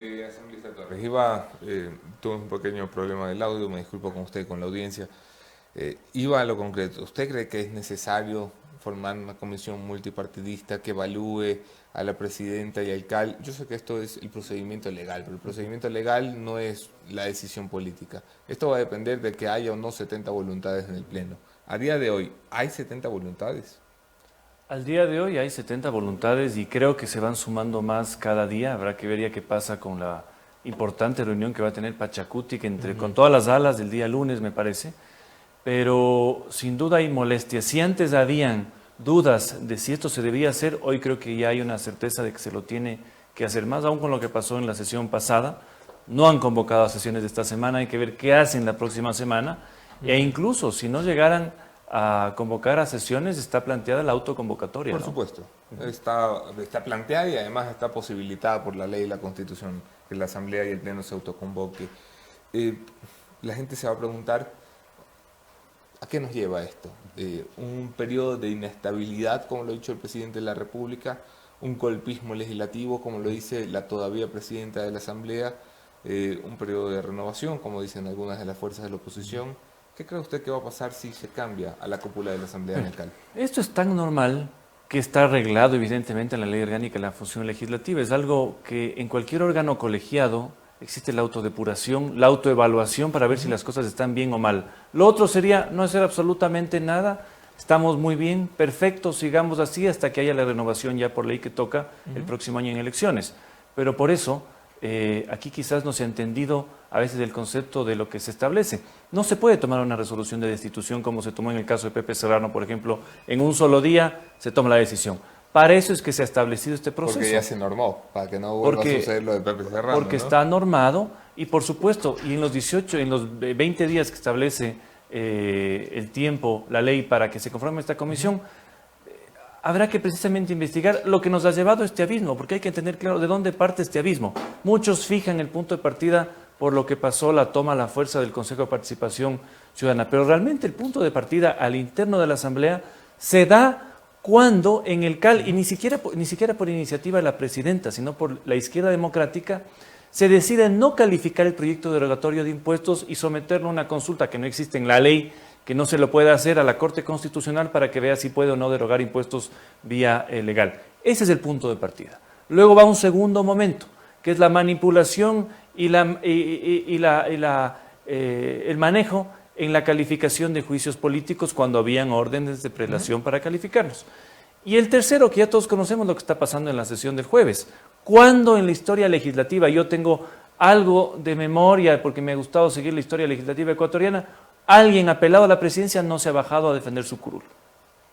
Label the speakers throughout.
Speaker 1: Asambleísta Torres, tuve un pequeño problema del audio, me disculpo con usted, con la audiencia. Iba a lo concreto. ¿Usted cree que es necesario formar una comisión multipartidista que evalúe a la presidenta y al CAL? Yo sé que esto es el procedimiento legal, pero el procedimiento legal no es la decisión política. Esto va a depender de que haya o no 70 voluntades en el Pleno. A día de hoy, ¿hay 70 voluntades?
Speaker 2: Al día de hoy hay 70 voluntades y creo que se van sumando más cada día. Habrá que ver ya qué pasa con la importante reunión que va a tener Pachacuti, con todas las alas del día lunes, me parece. Pero sin duda hay molestias. Si antes habían dudas de si esto se debía hacer, hoy creo que ya hay una certeza de que se lo tiene que hacer, más aún con lo que pasó en la sesión pasada. No han convocado a sesiones de esta semana, hay que ver qué hacen la próxima semana. E incluso si no llegaran a convocar a sesiones, está planteada la autoconvocatoria,
Speaker 1: Por
Speaker 2: ¿no?
Speaker 1: supuesto, está planteada y además está posibilitada por la ley y la Constitución que la Asamblea y el Pleno se autoconvoque. Eh, la gente se va a preguntar, ¿a qué nos lleva esto? Un periodo de inestabilidad, como lo ha dicho el presidente de la República, un golpismo legislativo, como lo dice la todavía presidenta de la Asamblea, un periodo de renovación, como dicen algunas de las fuerzas de la oposición. ¿Qué cree usted que va a pasar si se cambia a la cúpula de la Asamblea en el CAL?
Speaker 2: Esto es tan normal que está arreglado evidentemente en la ley orgánica de la función legislativa. Es algo que en cualquier órgano colegiado existe la autodepuración, la autoevaluación para ver si las cosas están bien o mal. Lo otro sería no hacer absolutamente nada. Estamos muy bien, perfecto, sigamos así hasta que haya la renovación ya por ley que toca el próximo año en elecciones. Pero por eso, aquí quizás no se ha entendido a veces el concepto de lo que se establece. No se puede tomar una resolución de destitución como se tomó en el caso de Pepe Serrano, por ejemplo, en un solo día se toma la decisión. Para eso es que se ha establecido este proceso.
Speaker 1: Porque ya se normó, para que no vuelva a suceder lo de Pepe Serrano,
Speaker 2: Porque
Speaker 1: ¿no?
Speaker 2: está normado y por supuesto, y en los 18, en los 20 días que establece el tiempo, la ley para que se conforme esta comisión, habrá que precisamente investigar lo que nos ha llevado a este abismo, porque hay que tener claro de dónde parte este abismo. Muchos fijan el punto de partida por lo que pasó la toma a la fuerza del Consejo de Participación Ciudadana, pero realmente el punto de partida al interno de la Asamblea se da cuando en el CAL, y ni siquiera por iniciativa de la presidenta, sino por la izquierda democrática, se decide no calificar el proyecto derogatorio de impuestos y someterlo a una consulta que no existe en la ley, que no se lo puede hacer a la Corte Constitucional para que vea si puede o no derogar impuestos vía legal. Ese es el punto de partida. Luego va un segundo momento, que es la manipulación y el manejo en la calificación de juicios políticos cuando habían órdenes de prelación para calificarlos. Y el tercero, que ya todos conocemos lo que está pasando en la sesión del jueves. Cuando en la historia legislativa, yo tengo algo de memoria, porque me ha gustado seguir la historia legislativa ecuatoriana, alguien apelado a la presidencia no se ha bajado a defender su curul.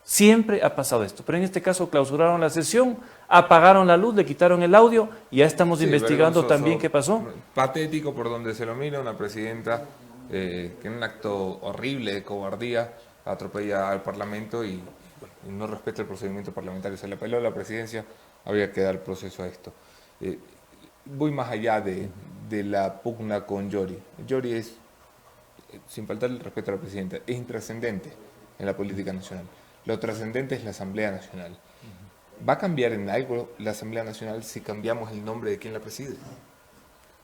Speaker 2: Siempre ha pasado esto, pero en este caso clausuraron la sesión, apagaron la luz, le quitaron el audio y ya estamos investigando también qué pasó.
Speaker 1: Patético por donde se lo mira, una presidenta que en un acto horrible de cobardía atropella al Parlamento y no respeta el procedimiento parlamentario. Se le apeló a la presidencia, había que dar proceso a esto. Voy más allá de la pugna con Yori. Yori es, sin faltar el respeto a la presidenta, es intrascendente en la política nacional. Lo trascendente es la Asamblea Nacional. ¿Va a cambiar en algo la Asamblea Nacional si cambiamos el nombre de quien la preside?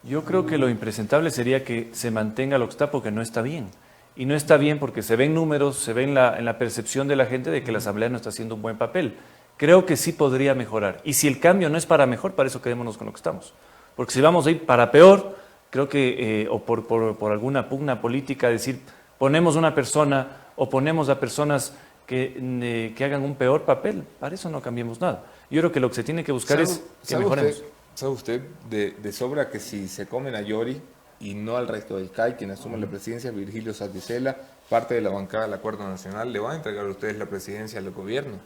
Speaker 2: Yo creo que lo impresentable sería que se mantenga lo que está porque no está bien. Y no está bien porque se ven números, se ve en la percepción de la gente de que la Asamblea no está haciendo un buen papel. Creo que sí podría mejorar. Y si el cambio no es para mejor, para eso quedémonos con lo que estamos. Porque si vamos a ir para peor, creo que, o por alguna pugna política, decir, ponemos una persona o ponemos a personas que hagan un peor papel, para eso no cambiemos nada. Yo creo que lo que se tiene que buscar es que mejoremos.
Speaker 1: ¿Sabe usted de sobra que si se comen a Yori y no al resto del CAI, quien asume la presidencia, Virgilio Saticela, parte de la bancada del Acuerdo Nacional, le van a entregar a ustedes la presidencia al gobierno?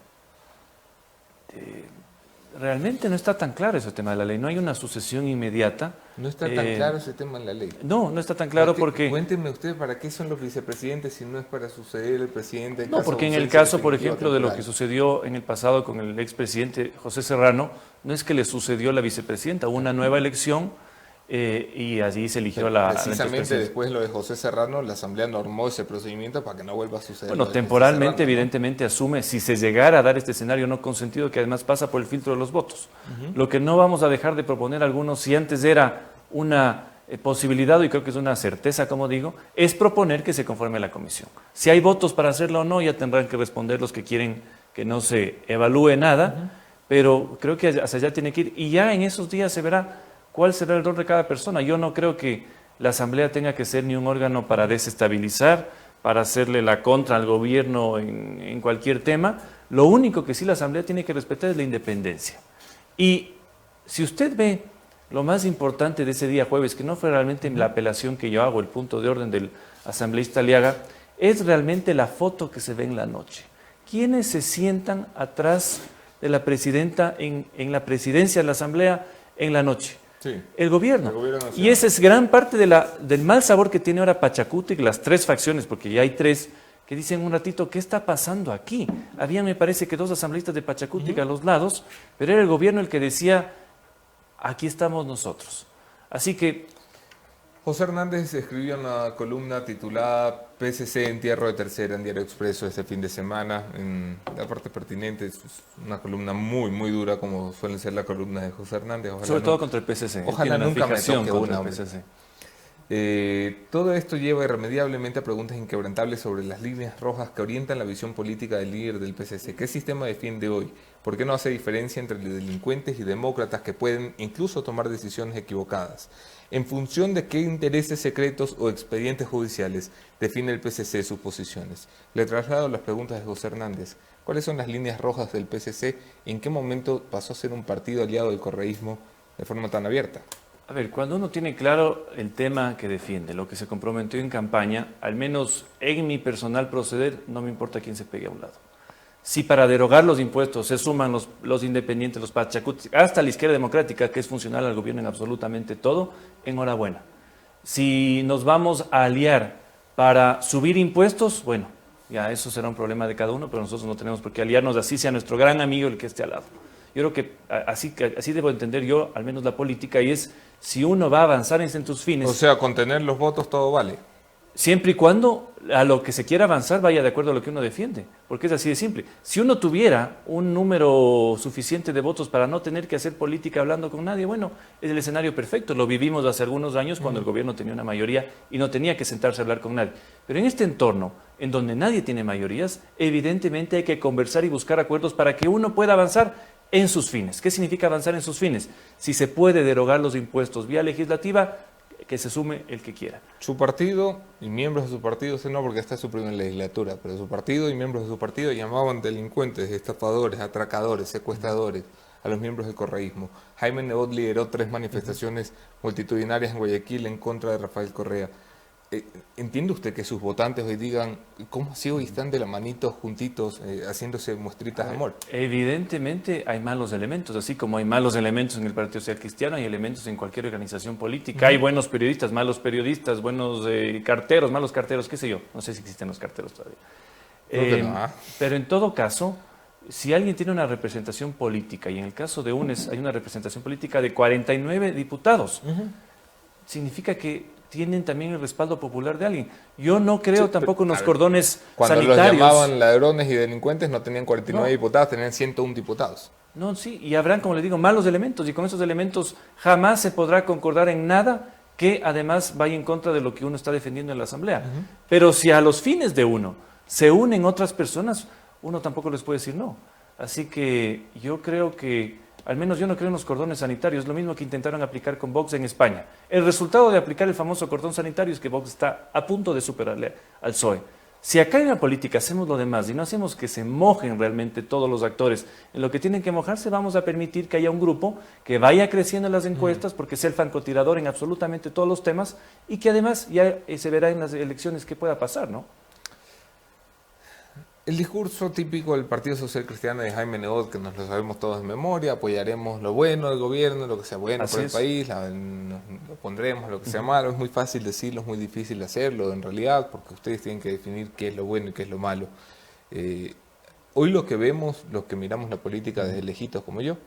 Speaker 2: Realmente no está tan claro ese tema de la ley, no hay una sucesión inmediata.
Speaker 1: No está tan claro ese tema en la ley.
Speaker 2: No, no está tan claro porque...
Speaker 1: Cuéntenme usted para qué son los vicepresidentes si no es para suceder el presidente.
Speaker 2: No, porque en el caso, por ejemplo, de lo que sucedió en el pasado con el expresidente José Serrano, no es que le sucedió la vicepresidenta, hubo una nueva elección y allí se eligió la
Speaker 1: precisamente después de lo de José Serrano, la Asamblea normó ese procedimiento para que no vuelva a suceder.
Speaker 2: Bueno, temporalmente, evidentemente, asume, si se llegara a dar este escenario no consentido, que además pasa por el filtro de los votos. Lo que no vamos a dejar de proponer algunos, si antes era una posibilidad, y creo que es una certeza, como digo, es proponer que se conforme la comisión. Si hay votos para hacerlo o no, ya tendrán que responder los que quieren que no se evalúe nada, pero creo que hacia allá tiene que ir, y ya en esos días se verá cuál será el rol de cada persona. Yo no creo que la Asamblea tenga que ser ni un órgano para desestabilizar, para hacerle la contra al gobierno en cualquier tema. Lo único que sí la Asamblea tiene que respetar es la independencia. Y si usted ve lo más importante de ese día jueves, que no fue realmente la apelación que yo hago, el punto de orden del asambleísta Aliaga, es realmente la foto que se ve en la noche. ¿Quiénes se sientan atrás de la presidenta en la presidencia de la Asamblea en la noche?
Speaker 1: Sí,
Speaker 2: el gobierno
Speaker 1: nacional.
Speaker 2: Y esa es gran parte del mal sabor que tiene ahora Pachacutic, las tres facciones, porque ya hay tres, que dicen un ratito, ¿qué está pasando aquí? Había, me parece que 2 asambleístas de Pachacutic a los lados, pero era el gobierno el que decía, aquí estamos nosotros. Así que
Speaker 1: José Hernández escribió una columna titulada PSC entierro de tercera en Diario Expreso este fin de semana. En la parte pertinente es una columna muy, muy dura, como suelen ser las columnas de José Hernández.
Speaker 2: Ojalá sobre todo contra el PSC.
Speaker 1: Ojalá nunca me toque una.
Speaker 2: PSC.
Speaker 1: Todo esto lleva irremediablemente a preguntas inquebrantables sobre las líneas rojas que orientan la visión política del líder del PSC. ¿Qué sistema defiende hoy? ¿Por qué no hace diferencia entre delincuentes y demócratas que pueden incluso tomar decisiones equivocadas? ¿En función de qué intereses secretos o expedientes judiciales define el PSC sus posiciones? Le traslado las preguntas de José Hernández. ¿Cuáles son las líneas rojas del PSC? ¿En qué momento pasó a ser un partido aliado del correísmo de forma tan abierta?
Speaker 2: A ver, cuando uno tiene claro el tema que defiende, lo que se comprometió en campaña, al menos en mi personal proceder, no me importa quién se pegue a un lado. Si para derogar los impuestos se suman los independientes, los pachacutis, hasta la izquierda democrática, que es funcional al gobierno en absolutamente todo, enhorabuena. Si nos vamos a aliar para subir impuestos, bueno, ya eso será un problema de cada uno, pero nosotros no tenemos por qué aliarnos, así sea nuestro gran amigo el que esté al lado. Yo creo que así debo entender yo, al menos la política, y es si uno va a avanzar en sus fines.
Speaker 1: O sea, con tener los votos todo vale.
Speaker 2: Siempre y cuando a lo que se quiera avanzar vaya de acuerdo a lo que uno defiende, porque es así de simple. Si uno tuviera un número suficiente de votos para no tener que hacer política hablando con nadie, bueno, es el escenario perfecto. Lo vivimos hace algunos años cuando el gobierno tenía una mayoría y no tenía que sentarse a hablar con nadie. Pero en este entorno, en donde nadie tiene mayorías, evidentemente hay que conversar y buscar acuerdos para que uno pueda avanzar en sus fines. ¿Qué significa avanzar en sus fines? Si se puede derogar los impuestos vía legislativa, que se sume el que quiera.
Speaker 1: Su partido y miembros de su partido, no porque está su primera legislatura, pero su partido y miembros de su partido llamaban delincuentes, estafadores, atracadores, secuestradores a los miembros del correísmo. Jaime Nebot lideró 3 manifestaciones multitudinarias en Guayaquil en contra de Rafael Correa. ¿Entiende usted que sus votantes hoy digan, ¿cómo así hoy están de la manito juntitos haciéndose muestritas de amor?
Speaker 2: Evidentemente hay malos elementos, así como hay malos elementos en el Partido Social Cristiano, hay elementos en cualquier organización política. Hay buenos periodistas, buenos carteros, malos carteros, qué sé yo. No sé si existen los carteros todavía.
Speaker 1: Creo que no.
Speaker 2: Pero en todo caso, si alguien tiene una representación política, y en el caso de UNES hay una representación política de 49 diputados, significa que tienen también el respaldo popular de alguien. Yo no creo tampoco en los cordones
Speaker 1: cuando
Speaker 2: sanitarios.
Speaker 1: Cuando los llamaban ladrones y delincuentes no tenían 49 diputados, tenían 101 diputados.
Speaker 2: No, sí, y habrán, como le digo, malos elementos, y con esos elementos jamás se podrá concordar en nada que además vaya en contra de lo que uno está defendiendo en la Asamblea. Pero si a los fines de uno se unen otras personas, uno tampoco les puede decir no. Así que yo creo que al menos yo no creo en los cordones sanitarios, lo mismo que intentaron aplicar con Vox en España. El resultado de aplicar el famoso cordón sanitario es que Vox está a punto de superarle al PSOE. Si acá en la política hacemos lo demás y no hacemos que se mojen realmente todos los actores en lo que tienen que mojarse, vamos a permitir que haya un grupo que vaya creciendo en las encuestas porque es el francotirador en absolutamente todos los temas y que además ya se verá en las elecciones qué pueda pasar, ¿no?
Speaker 1: El discurso típico del Partido Social Cristiano de Jaime Nebot, que nos lo sabemos todos de memoria, apoyaremos lo bueno del gobierno, lo que sea bueno por el país, lo pondremos, lo que sea malo. Es muy fácil decirlo, es muy difícil hacerlo en realidad, porque ustedes tienen que definir qué es lo bueno y qué es lo malo. Hoy lo que vemos, los que miramos la política desde lejitos como yo,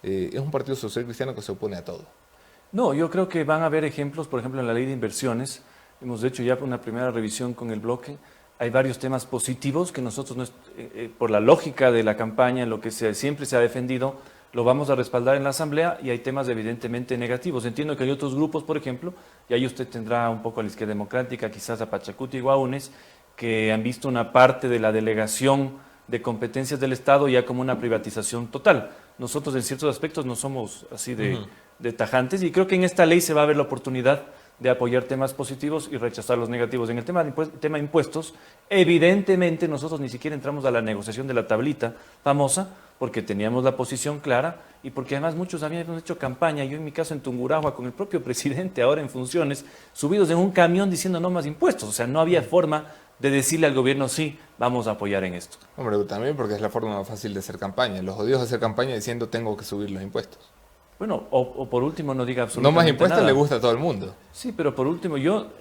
Speaker 1: es un Partido Social Cristiano que se opone a todo.
Speaker 2: No, yo creo que van a haber ejemplos, por ejemplo, en la ley de inversiones. Hemos hecho ya una primera revisión con el bloque. Hay varios temas positivos que nosotros, por la lógica de la campaña, en lo que siempre se ha defendido, lo vamos a respaldar en la Asamblea, y hay temas evidentemente negativos. Entiendo que hay otros grupos, por ejemplo, y ahí usted tendrá un poco a la Izquierda Democrática, quizás a Pachacuti y Guaunes, que han visto una parte de la delegación de competencias del Estado ya como una privatización total. Nosotros en ciertos aspectos no somos así de tajantes, y creo que en esta ley se va a ver la oportunidad de apoyar temas positivos y rechazar los negativos. En el tema de impuestos, evidentemente nosotros ni siquiera entramos a la negociación de la tablita famosa, porque teníamos la posición clara y porque además muchos habíamos hecho campaña, yo en mi caso en Tungurahua, con el propio presidente ahora en funciones, subidos en un camión diciendo no más impuestos. O sea, no había forma de decirle al gobierno sí, vamos a apoyar en esto.
Speaker 1: Hombre, también porque es la forma más fácil de hacer campaña. Los jodidos hacer campaña diciendo tengo que subir los impuestos.
Speaker 2: Bueno, o por último no diga absolutamente
Speaker 1: No más impuestos
Speaker 2: nada.
Speaker 1: le gusta a todo el mundo.
Speaker 2: Sí, pero por último, yo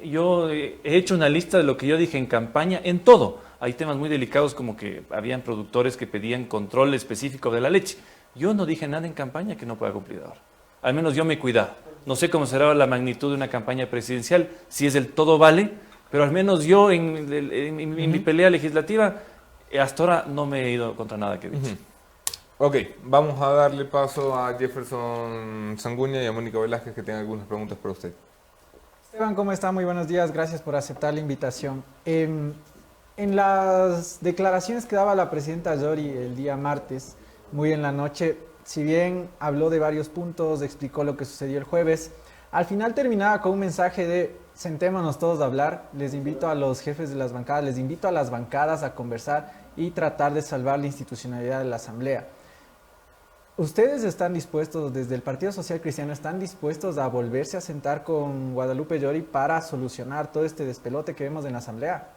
Speaker 2: he hecho una lista de lo que yo dije en campaña, en todo. Hay temas muy delicados como que habían productores que pedían control específico de la leche. Yo no dije nada en campaña que no pueda cumplir ahora. Al menos yo me he cuidado. No sé cómo será la magnitud de una campaña presidencial, si es del todo vale, pero al menos yo en mi pelea legislativa hasta ahora no me he ido contra nada que he dicho.
Speaker 1: Ok, vamos a darle paso a Jefferson Sanguña y a Mónica Velázquez, que tengan algunas preguntas para usted.
Speaker 3: Esteban, ¿cómo está? Muy buenos días, gracias por aceptar la invitación. En las declaraciones que daba la presidenta Yori el día martes, muy en la noche, si bien habló de varios puntos, explicó lo que sucedió el jueves, al final terminaba con un mensaje de sentémonos todos a hablar, les invito a los jefes de las bancadas, les invito a las bancadas a conversar y tratar de salvar la institucionalidad de la Asamblea. ¿Ustedes están dispuestos, desde el Partido Social Cristiano, están dispuestos a volverse a sentar con Guadalupe Llori para solucionar todo este despelote que vemos en la Asamblea?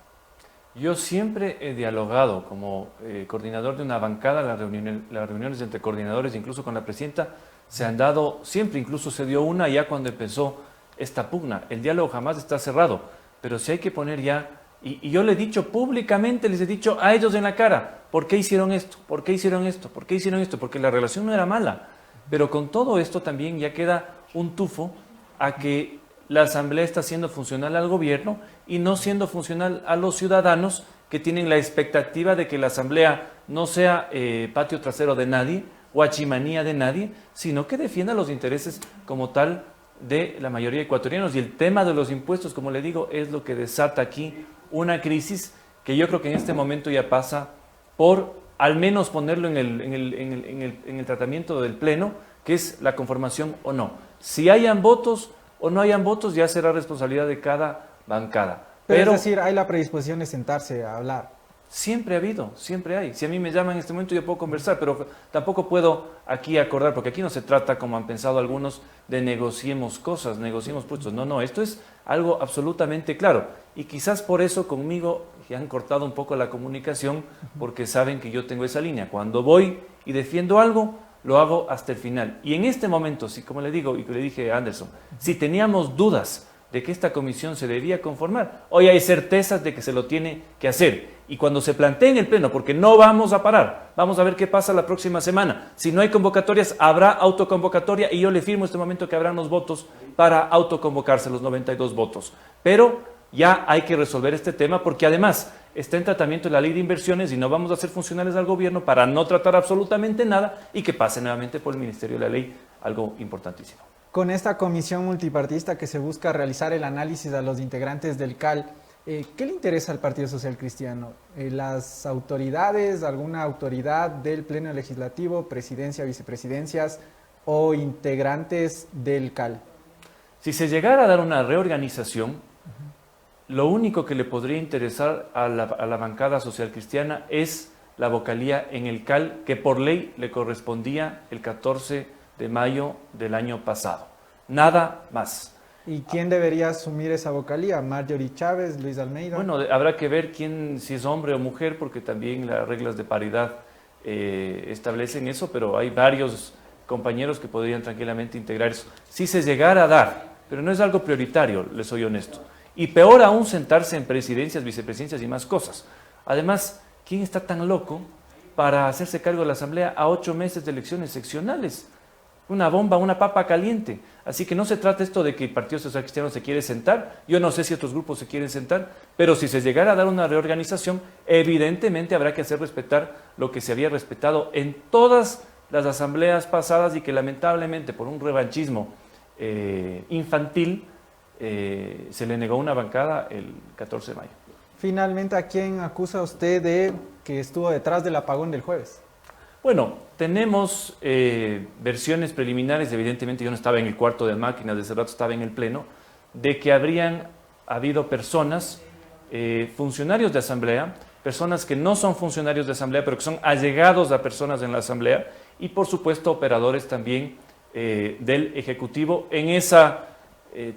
Speaker 2: Yo siempre he dialogado como coordinador de una bancada, las reuniones entre coordinadores, incluso con la presidenta, se han dado siempre, incluso se dio una ya cuando empezó esta pugna. El diálogo jamás está cerrado, pero si hay que poner ya, y yo le he dicho públicamente, les he dicho a ellos en la cara, ¿por qué hicieron esto? ¿Por qué hicieron esto? ¿Por qué hicieron esto? Porque la relación no era mala, pero con todo esto también ya queda un tufo a que la Asamblea está siendo funcional al gobierno y no siendo funcional a los ciudadanos que tienen la expectativa de que la Asamblea no sea patio trasero de nadie, guachimanía de nadie, sino que defienda los intereses como tal de la mayoría de ecuatorianos. Y el tema de los impuestos, como le digo, es lo que desata aquí una crisis que yo creo que en este momento ya pasa por al menos ponerlo en el tratamiento del Pleno, que es la conformación o no. Si hayan votos o no hayan votos, ya será responsabilidad de cada bancada.
Speaker 3: Pero es decir, hay la predisposición de sentarse a hablar.
Speaker 2: Siempre ha habido, siempre hay. Si a mí me llaman en este momento yo puedo conversar, pero tampoco puedo aquí acordar, porque aquí no se trata, como han pensado algunos, de negociemos cosas, negociemos puestos. No, no, esto es algo absolutamente claro. Y quizás por eso conmigo ya han cortado un poco la comunicación, porque saben que yo tengo esa línea. Cuando voy y defiendo algo, lo hago hasta el final. Y en este momento, si, como le digo y que le dije a Anderson, si teníamos dudas de que esta comisión se debía conformar, hoy hay certezas de que se lo tiene que hacer. Y cuando se plantee en el Pleno, porque no vamos a parar, vamos a ver qué pasa la próxima semana. Si no hay convocatorias, habrá autoconvocatoria y yo le firmo este momento que habrán los votos para autoconvocarse, los 92 votos. Pero ya hay que resolver este tema porque además está en tratamiento la ley de inversiones y no vamos a hacer funcionales al gobierno para no tratar absolutamente nada y que pase nuevamente por el Ministerio de la Ley, algo importantísimo.
Speaker 3: Con esta comisión multipartista que se busca realizar el análisis a los integrantes del CAL, ¿qué le interesa al Partido Social Cristiano? ¿Las autoridades, alguna autoridad del Pleno Legislativo, presidencia, vicepresidencias o integrantes del CAL?
Speaker 2: Si se llegara a dar una reorganización, lo único que le podría interesar a la bancada social cristiana es la vocalía en el CAL, que por ley le correspondía el 14 de mayo del año pasado. Nada más.
Speaker 3: ¿Y quién debería asumir esa vocalía? ¿Marjorie Chávez, Luis Almeida?
Speaker 2: Bueno, habrá que ver quién, si es hombre o mujer, porque también las reglas de paridad establecen eso, pero hay varios compañeros que podrían tranquilamente integrar eso. Si se llegara a dar, pero no es algo prioritario, les soy honesto. Y peor aún sentarse en presidencias, vicepresidencias y más cosas. Además, ¿quién está tan loco para hacerse cargo de la Asamblea a 8 meses de elecciones seccionales? una bomba, una papa caliente. Así que no se trata esto de que el Partido Social Cristiano se quiere sentar. Yo no sé si otros grupos se quieren sentar, pero si se llegara a dar una reorganización, evidentemente habrá que hacer respetar lo que se había respetado en todas las asambleas pasadas y que lamentablemente por un revanchismo infantil se le negó una bancada el 14 de mayo.
Speaker 3: Finalmente, ¿a quién acusa usted de que estuvo detrás del apagón del jueves?
Speaker 2: Bueno, tenemos versiones preliminares, evidentemente yo no estaba en el cuarto de máquinas, de ese rato estaba en el pleno, de que habrían habido personas, funcionarios de asamblea, personas que no son funcionarios de asamblea, pero que son allegados a personas en la asamblea, y por supuesto operadores también del Ejecutivo en esa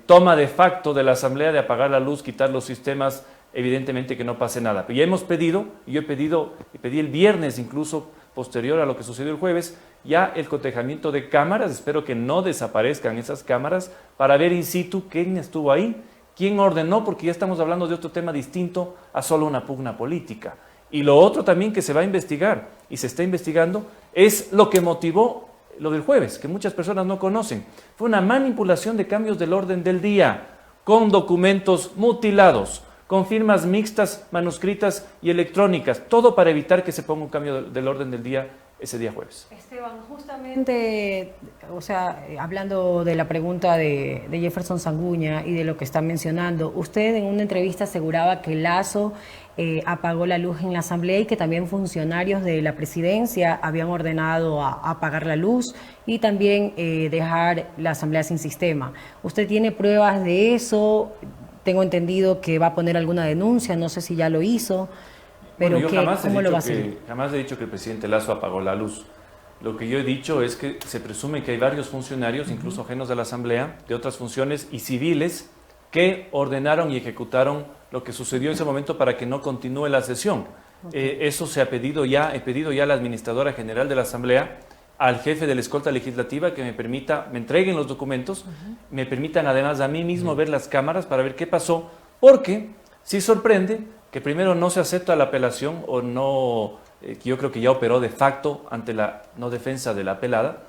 Speaker 2: toma de facto de la asamblea de apagar la luz, quitar los sistemas, evidentemente que no pase nada. Pero ya hemos pedido, yo pedí el viernes incluso, posterior a lo que sucedió el jueves, ya el cotejamiento de cámaras, espero que no desaparezcan esas cámaras, para ver in situ quién estuvo ahí, quién ordenó, porque ya estamos hablando de otro tema distinto a solo una pugna política. Y lo otro también que se va a investigar, y se está investigando, es lo que motivó lo del jueves, que muchas personas no conocen. Fue una manipulación de cambios del orden del día, con documentos mutilados, con firmas mixtas, manuscritas y electrónicas, todo para evitar que se ponga un cambio del orden del día ese día jueves.
Speaker 4: Esteban, justamente, o sea, hablando de la pregunta de Jefferson Sanguña y de lo que está mencionando, usted en una entrevista aseguraba que Lasso apagó la luz en la asamblea y que también funcionarios de la presidencia habían ordenado a apagar la luz y también dejar la asamblea sin sistema. ¿Usted tiene pruebas de eso? Tengo entendido que va a poner alguna denuncia, no sé si ya lo hizo, pero
Speaker 2: bueno,
Speaker 4: ¿cómo lo va a hacer?
Speaker 2: Jamás he dicho que el presidente Lasso apagó la luz. Lo que yo he dicho es que se presume que hay varios funcionarios, incluso ajenos a la Asamblea, de otras funciones y civiles, que ordenaron y ejecutaron lo que sucedió en ese momento para que no continúe la sesión. Eso se ha pedido ya, he pedido ya a la administradora general de la Asamblea, al jefe de la escolta legislativa que me entreguen los documentos, me permitan además a mí mismo ver las cámaras para ver qué pasó, porque sí sorprende que primero no se acepta la apelación o no, yo creo que ya operó de facto ante la no defensa de la apelada,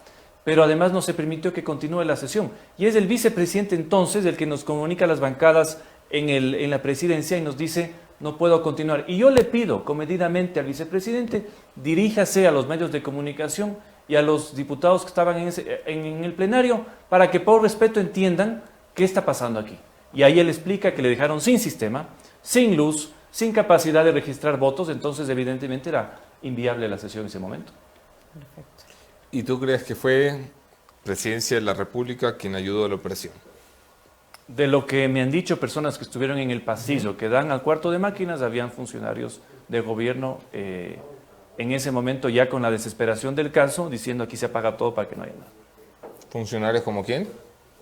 Speaker 2: pero además no se permitió que continúe la sesión. Y es el vicepresidente entonces el que nos comunica a las bancadas en la presidencia y nos dice no puedo continuar. Y yo le pido comedidamente al vicepresidente, diríjase a los medios de comunicación y a los diputados que estaban en el plenario para que por respeto entiendan qué está pasando aquí. Y ahí él explica que le dejaron sin sistema, sin luz, sin capacidad de registrar votos, entonces evidentemente era inviable la sesión en ese momento.
Speaker 4: Perfecto.
Speaker 1: ¿Y tú crees que fue Presidencia de la República quien ayudó a la operación?
Speaker 2: De lo que me han dicho personas que estuvieron en el pasillo, que dan al cuarto de máquinas, habían funcionarios de gobierno en ese momento ya con la desesperación del caso, diciendo aquí se apaga todo para que no haya nada.
Speaker 1: ¿Funcionarios como quién?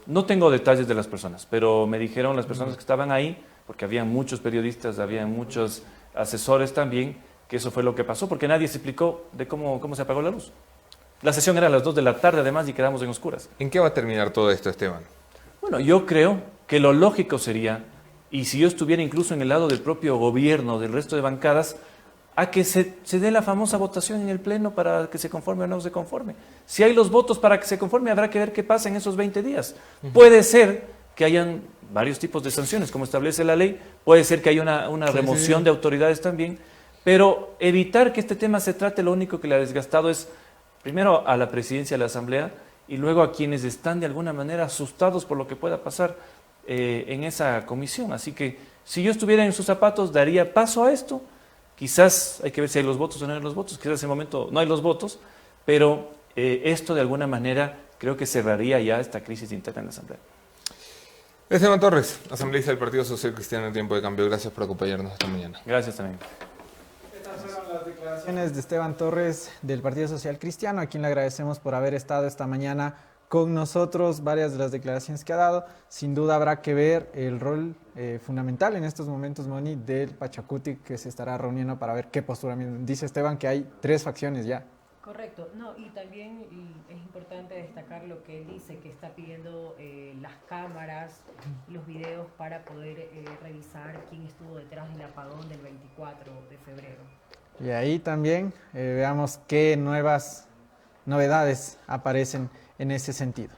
Speaker 2: No tengo detalles de las personas, pero me dijeron las personas que estaban ahí, porque había muchos periodistas, había muchos asesores también, que eso fue lo que pasó, porque nadie se explicó de cómo se apagó la luz. La sesión era a las 2 de la tarde además y quedamos en oscuras.
Speaker 1: ¿En qué va a terminar todo esto, Esteban?
Speaker 2: Bueno, yo creo que lo lógico sería, y si yo estuviera incluso en el lado del propio gobierno, del resto de bancadas, a que se dé la famosa votación en el Pleno para que se conforme o no se conforme. Si hay los votos para que se conforme, habrá que ver qué pasa en esos 20 días. Puede ser que hayan varios tipos de sanciones, como establece la ley, puede ser que haya una remoción de autoridades también, pero evitar que este tema se trate, lo único que le ha desgastado es, primero a la presidencia de la Asamblea, y luego a quienes están de alguna manera asustados por lo que pueda pasar en esa comisión. Así que si yo estuviera en sus zapatos, daría paso a esto. Quizás hay que ver si hay los votos o no hay los votos, quizás en ese momento no hay los votos, pero esto de alguna manera creo que cerraría ya esta crisis interna en la Asamblea.
Speaker 1: Esteban Torres, asambleísta del Partido Social Cristiano en Tiempo de Cambio. Gracias por acompañarnos esta mañana.
Speaker 2: Gracias también.
Speaker 3: Estas fueron las declaraciones de Esteban Torres del Partido Social Cristiano, a quien le agradecemos por haber estado esta mañana con nosotros. Varias de las declaraciones que ha dado, sin duda habrá que ver el rol fundamental en estos momentos, Moni, del Pachacuti, que se estará reuniendo para ver qué postura. Dice Esteban que hay 3 facciones ya.
Speaker 4: Correcto, no, y también es importante destacar lo que él dice, que está pidiendo las cámaras, los videos para poder revisar quién estuvo detrás del apagón del 24 de febrero. Y
Speaker 3: ahí también veamos qué nuevas novedades aparecen en ese sentido.